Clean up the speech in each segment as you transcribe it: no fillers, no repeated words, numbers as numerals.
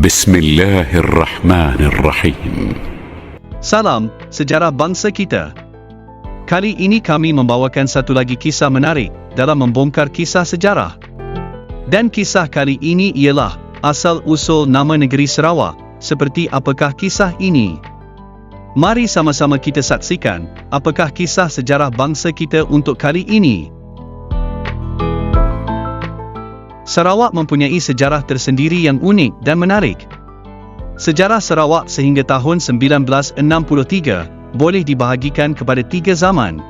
Bismillahirrahmanirrahim. Salam, sejarah bangsa kita. Kali ini kami membawakan satu lagi kisah menarik dalam membongkar kisah sejarah. Dan kisah kali ini ialah asal-usul nama negeri Sarawak. Seperti apakah kisah ini? Mari sama-sama kita saksikan apakah kisah sejarah bangsa kita untuk kali ini. Sarawak mempunyai sejarah tersendiri yang unik dan menarik. Sejarah Sarawak sehingga tahun 1963 boleh dibahagikan kepada 3 zaman.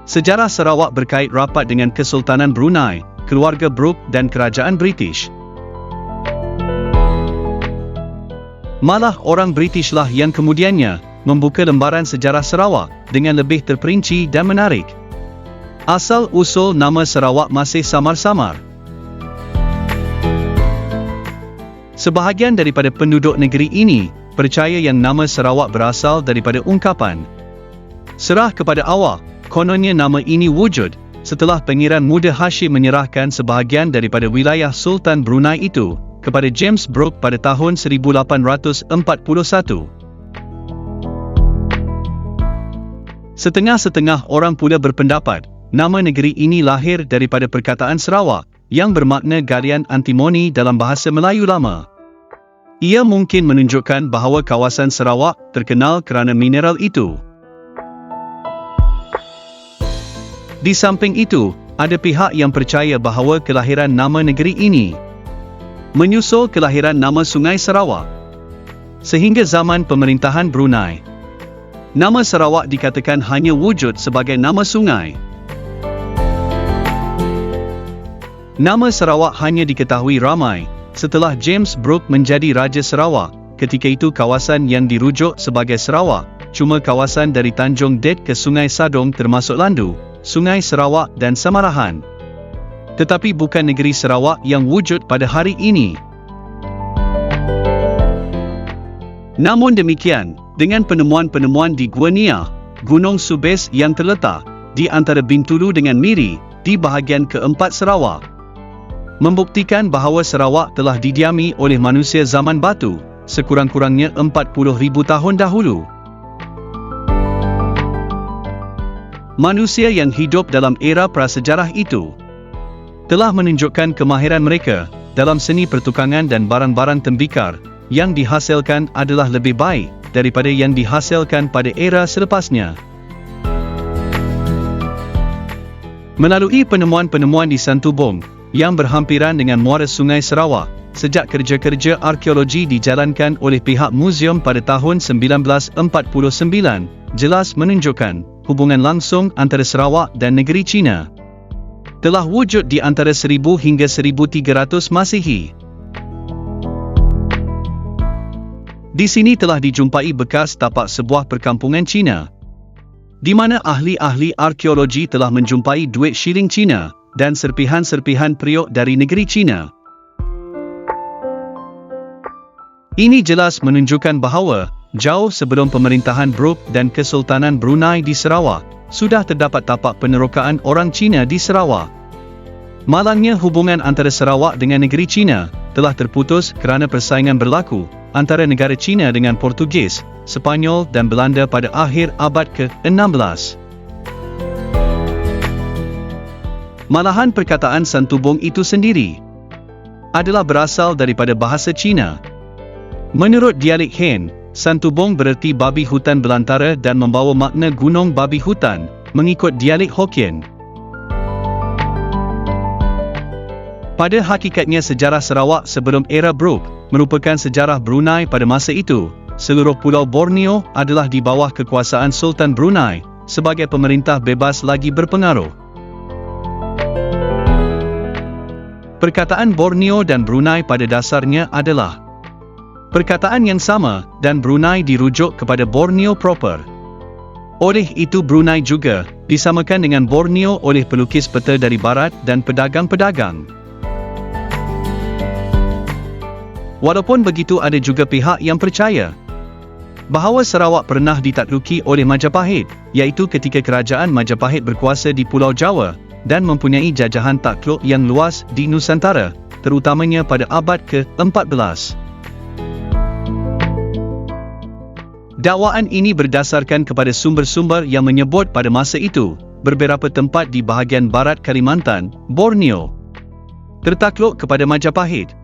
Sejarah Sarawak berkait rapat dengan Kesultanan Brunei, keluarga Brooke dan kerajaan British. Malah orang British lah yang kemudiannya membuka lembaran sejarah Sarawak dengan lebih terperinci dan menarik. Asal-usul nama Sarawak masih samar-samar. Sebahagian daripada penduduk negeri ini percaya yang nama Sarawak berasal daripada ungkapan "serah kepada awak", kononnya nama ini wujud setelah Pangeran Muda Hashim menyerahkan sebahagian daripada wilayah Sultan Brunei itu kepada James Brooke pada tahun 1841. Setengah-setengah orang pula berpendapat nama negeri ini lahir daripada perkataan Sarawak yang bermakna galian antimoni dalam bahasa Melayu lama. Ia mungkin menunjukkan bahawa kawasan Sarawak terkenal kerana mineral itu. Di samping itu, ada pihak yang percaya bahawa kelahiran nama negeri ini menyusul kelahiran nama Sungai Sarawak. Sehingga zaman pemerintahan Brunei, nama Sarawak dikatakan hanya wujud sebagai nama sungai. Nama Sarawak hanya diketahui ramai setelah James Brooke menjadi Raja Sarawak. Ketika itu kawasan yang dirujuk sebagai Sarawak cuma kawasan dari Tanjung Det ke Sungai Sadong termasuk Landu, Sungai Sarawak dan Samarahan. Tetapi bukan negeri Sarawak yang wujud pada hari ini. Namun demikian, dengan penemuan-penemuan di Gua Nia, Gunung Subes yang terletak di antara Bintulu dengan Miri di bahagian keempat Sarawak, membuktikan bahawa Sarawak telah didiami oleh manusia zaman batu sekurang-kurangnya 40,000 tahun dahulu. Manusia yang hidup dalam era prasejarah itu telah menunjukkan kemahiran mereka dalam seni pertukangan dan barang-barang tembikar yang dihasilkan adalah lebih baik daripada yang dihasilkan pada era selepasnya. Melalui penemuan-penemuan di Santubong yang berhampiran dengan muara Sungai Sarawak, sejak kerja-kerja arkeologi dijalankan oleh pihak muzium pada tahun 1949, jelas menunjukkan hubungan langsung antara Sarawak dan negeri China telah wujud di antara 1000 hingga 1300 Masihi. Di sini telah dijumpai bekas tapak sebuah perkampungan Cina, di mana ahli-ahli arkeologi telah menjumpai duit shilling Cina dan serpihan-serpihan periuk dari negeri China. Ini jelas menunjukkan bahawa jauh sebelum pemerintahan Brooke dan Kesultanan Brunei di Sarawak, sudah terdapat tapak penerokaan orang Cina di Sarawak. Malangnya hubungan antara Sarawak dengan negeri China telah terputus kerana persaingan berlaku antara negara China dengan Portugis, Sepanyol dan Belanda pada akhir abad ke-16. Malahan perkataan Santubong itu sendiri adalah berasal daripada bahasa Cina. Menurut dialek Hen, Santubong bererti babi hutan belantara dan membawa makna gunung babi hutan, mengikut dialek Hokkien. Pada hakikatnya sejarah Sarawak sebelum era Brooke merupakan sejarah Brunei pada masa itu. Seluruh pulau Borneo adalah di bawah kekuasaan Sultan Brunei sebagai pemerintah bebas lagi berpengaruh. Perkataan Borneo dan Brunei pada dasarnya adalah perkataan yang sama dan Brunei dirujuk kepada Borneo proper. Oleh itu Brunei juga disamakan dengan Borneo oleh pelukis peta dari barat dan pedagang-pedagang. Walaupun begitu ada juga pihak yang percaya bahawa Sarawak pernah ditakluki oleh Majapahit, iaitu ketika kerajaan Majapahit berkuasa di Pulau Jawa dan mempunyai jajahan takluk yang luas di Nusantara, terutamanya pada abad ke-14. Dakwaan ini berdasarkan kepada sumber-sumber yang menyebut pada masa itu, beberapa tempat di bahagian barat Kalimantan, Borneo, tertakluk kepada Majapahit.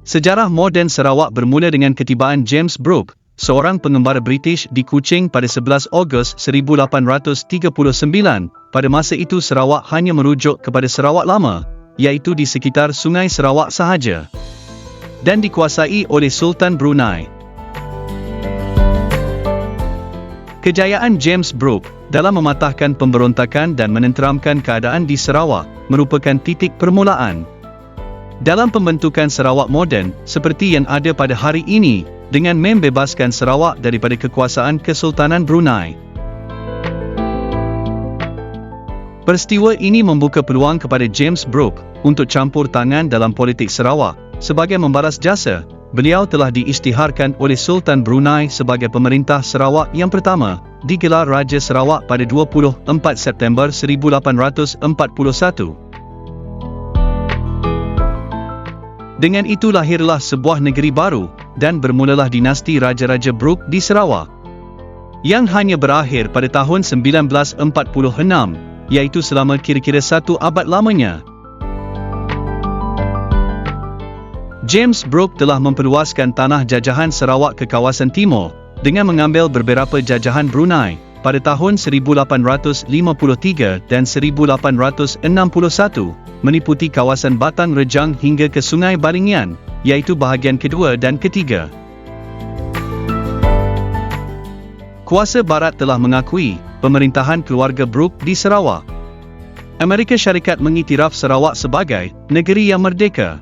Sejarah moden Sarawak bermula dengan ketibaan James Brooke, seorang pengembara British di Kuching pada 11 Ogos 1839. Pada masa itu Sarawak hanya merujuk kepada Sarawak Lama, iaitu di sekitar Sungai Sarawak sahaja, dan dikuasai oleh Sultan Brunei. Kejayaan James Brooke dalam mematahkan pemberontakan dan menenteramkan keadaan di Sarawak merupakan titik permulaan dalam pembentukan Sarawak moden seperti yang ada pada hari ini, dengan membebaskan Sarawak daripada kekuasaan Kesultanan Brunei. Peristiwa ini membuka peluang kepada James Brooke untuk campur tangan dalam politik Sarawak. Sebagai membalas jasa, beliau telah diisytiharkan oleh Sultan Brunei sebagai pemerintah Sarawak yang pertama, digelar Raja Sarawak pada 24 September 1841. Dengan itu lahirlah sebuah negeri baru, dan bermulalah dinasti Raja-Raja Brooke di Sarawak, yang hanya berakhir pada tahun 1946, iaitu selama kira-kira 1 abad lamanya. James Brooke telah memperluaskan tanah jajahan Sarawak ke kawasan timur, dengan mengambil beberapa jajahan Brunei, pada tahun 1853 dan 1861, meliputi kawasan Batang Rejang hingga ke Sungai Balingian, iaitu bahagian kedua dan ketiga. Kuasa Barat telah mengakui pemerintahan keluarga Brooke di Sarawak. Amerika Syarikat mengiktiraf Sarawak sebagai negeri yang merdeka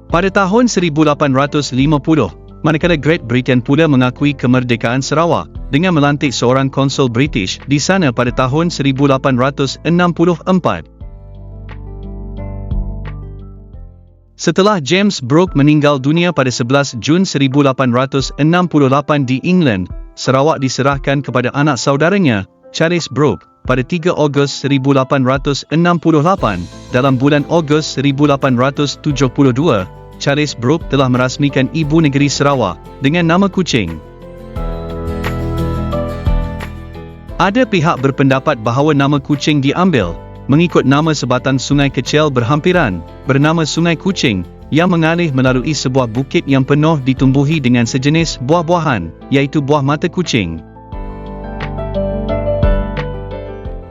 pada tahun 1850, manakala Great Britain pula mengakui kemerdekaan Sarawak dengan melantik seorang konsul British di sana pada tahun 1864. Setelah James Brooke meninggal dunia pada 11 Jun 1868 di England, Sarawak diserahkan kepada anak saudaranya, Charles Brooke, pada 3 Ogos 1868. Dalam bulan Ogos 1872, Charles Brooke telah merasmikan Ibu Negeri Sarawak dengan nama Kuching. Ada pihak berpendapat bahawa nama Kuching diambil mengikut nama sebatang sungai kecil berhampiran, bernama Sungai Kuching, yang mengalir melalui sebuah bukit yang penuh ditumbuhi dengan sejenis buah-buahan, iaitu buah mata kucing.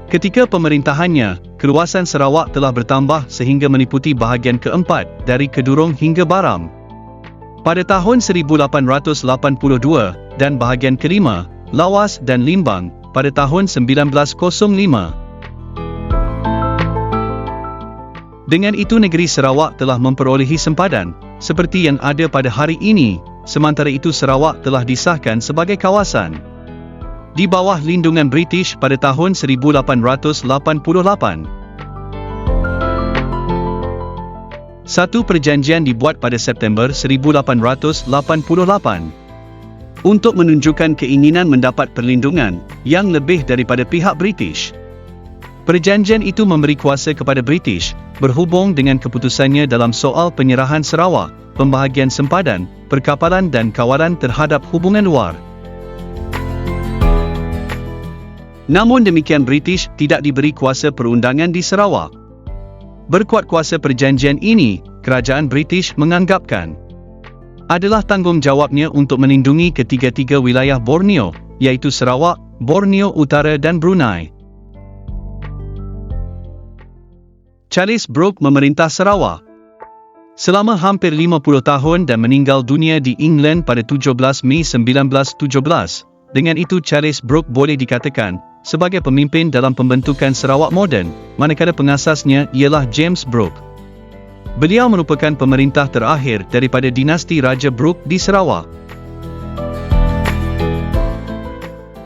Ketika pemerintahannya, keluasan Sarawak telah bertambah sehingga meliputi bahagian keempat, dari Kedurung hingga Baram, pada tahun 1882, dan bahagian kelima, Lawas dan Limbang, pada tahun 1905. Dengan itu negeri Sarawak telah memperolehi sempadan, seperti yang ada pada hari ini, sementara itu Sarawak telah disahkan sebagai kawasan di bawah lindungan British pada tahun 1888. Satu perjanjian dibuat pada September 1888 untuk menunjukkan keinginan mendapat perlindungan yang lebih daripada pihak British. Perjanjian itu memberi kuasa kepada British, berhubung dengan keputusannya dalam soal penyerahan Sarawak, pembahagian sempadan, perkapalan dan kawalan terhadap hubungan luar. Namun demikian British tidak diberi kuasa perundangan di Sarawak. Berkuat kuasa perjanjian ini, kerajaan British menganggapkan adalah tanggungjawabnya untuk melindungi ketiga-tiga wilayah Borneo, iaitu Sarawak, Borneo Utara dan Brunei. Charles Brooke memerintah Sarawak selama hampir 50 tahun dan meninggal dunia di England pada 17 Mei 1917. Dengan itu Charles Brooke boleh dikatakan sebagai pemimpin dalam pembentukan Sarawak moden, manakala pengasasnya ialah James Brooke. Beliau merupakan pemerintah terakhir daripada dinasti Raja Brooke di Sarawak.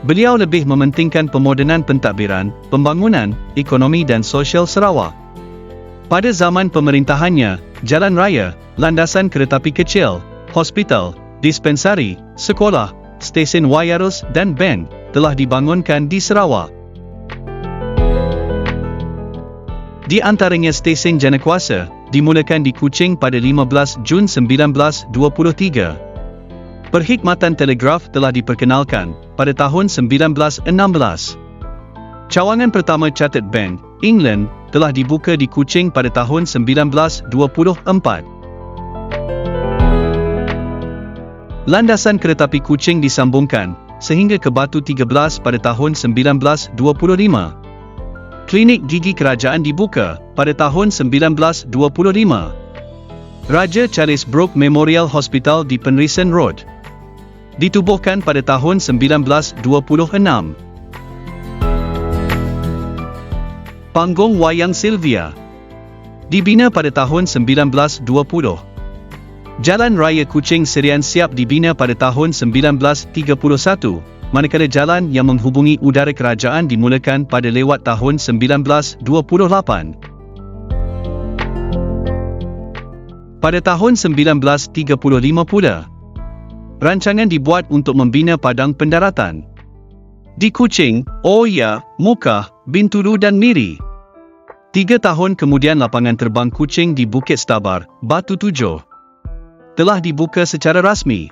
Beliau lebih mementingkan pemodenan pentadbiran, pembangunan, ekonomi dan sosial Sarawak. Pada zaman pemerintahannya, jalan raya, landasan keretapi kecil, hospital, dispensari, sekolah, stesen wireless dan bank telah dibangunkan di Sarawak. Di antaranya stesen Janakuasa, dimulakan di Kuching pada 15 Jun 1923. Perkhidmatan telegraf telah diperkenalkan pada tahun 1916. Cawangan pertama Chartered Bank, England, telah dibuka di Kuching pada tahun 1924. Landasan keretapi Kuching disambungkan sehingga ke Batu 13 pada tahun 1925. Klinik gigi kerajaan dibuka pada tahun 1925. Raja Charles Brooke Memorial Hospital di Penrisen Road ditubuhkan pada tahun 1926. Panggung Wayang Sylvia dibina pada tahun 1920. Jalan Raya Kuching Serian Siap dibina pada tahun 1931, manakala jalan yang menghubungi udara kerajaan dimulakan pada lewat tahun 1928. Pada tahun 1935 pula, rancangan dibuat untuk membina padang pendaratan di Kuching, Oya, Mukah, Bintulu dan Miri. 3 tahun kemudian lapangan terbang Kuching di Bukit Stabar, Batu 7 telah dibuka secara rasmi.